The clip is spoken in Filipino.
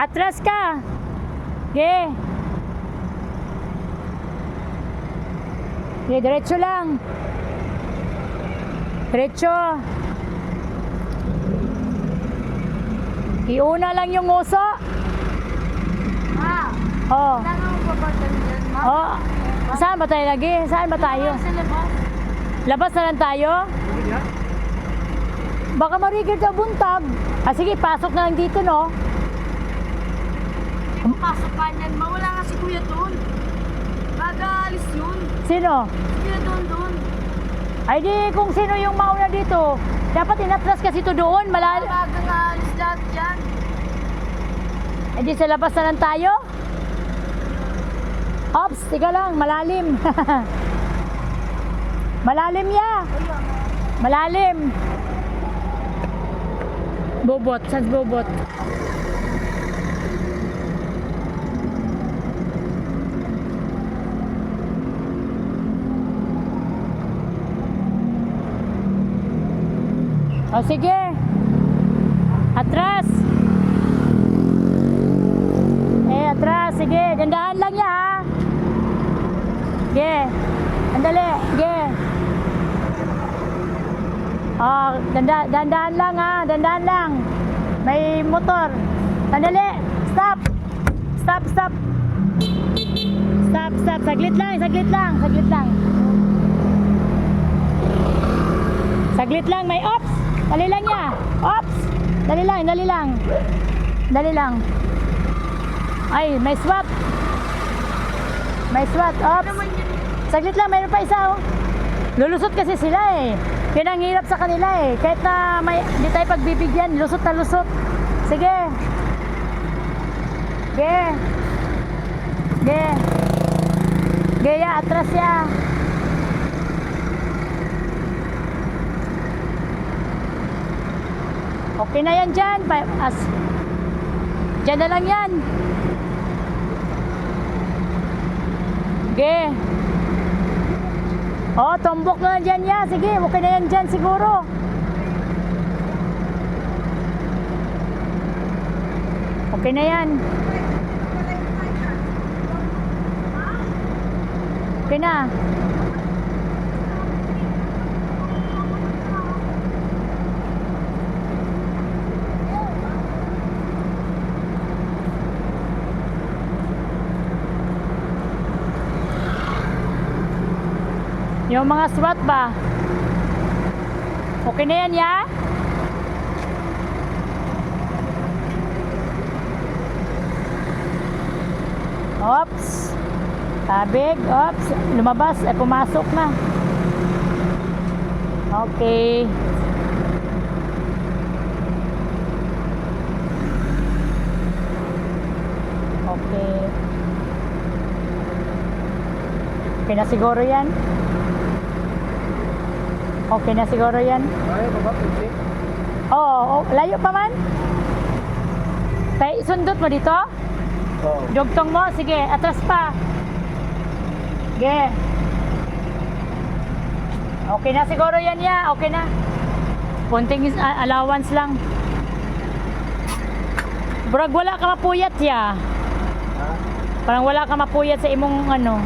Atras ka. Ge. Ge, diretso lang. Diretso. Iuna lang yung uso. Ma, Oh. wala nang babatan dyan, ma. Oh. Saan ba tayo lagi? Saan ba tayo? Sa labas. Labas na lang tayo? Baka marigid na buntag. Ah, sige, pasok na lang dito, no? Pasok pa niyan, ma. Wala nga si Kuya doon. Baga alis yun. Sino? Si Kuya doon. Ay di, kung sino yung mauna dito. Dapat inatras kasi ito doon. Baga nga alis lahat dyan. Eh di sa labas na lang tayo? Ops, tiga lang, malalim. Malalim ya. Malalim. Bobot, saan bobot? O sige. Atras. Atras, sige. Dandahan lang ya ha. Sige. Andali, sige. Oh, dandahan lang ha. Dandahan lang. May motor. Sandali. Stop. Stop. Stop. Saglit lang. Saglit lang. May ops. Dali lang ya. Ops. Dali lang. Ay, may swap. Ops. Saglit lang, mayroon pa isa oh. Lulusot kasi sila eh. Yun ang hirap sa kanila eh. Kahit na hindi tayo pagbibigyan, lusot na lusot. Sige. Ya, atras ya. Okay na yan dyan. Dyan na lang yan. Sige. Oh, tumbok na dyan ya. Sige, okay na yan dyan siguro. Okay na yan. Okay na. Yung mga SWAT ba? Okay na yan, ya? Ops. Tabig. Ops. Lumabas. Pumasok na. Okay. Okay na siguro yan. Okay na siguro yan. Layo pa ba? Pwede? Oo, layo pa man. Tay, sundot mo dito? Oo. Dugtong mo? Sige, atras pa. Sige. Okay na siguro yan ya. Okay na. Punting allowance lang. Burag wala ka mapuyat ya. Ha? Parang wala ka mapuyat sa imong ano.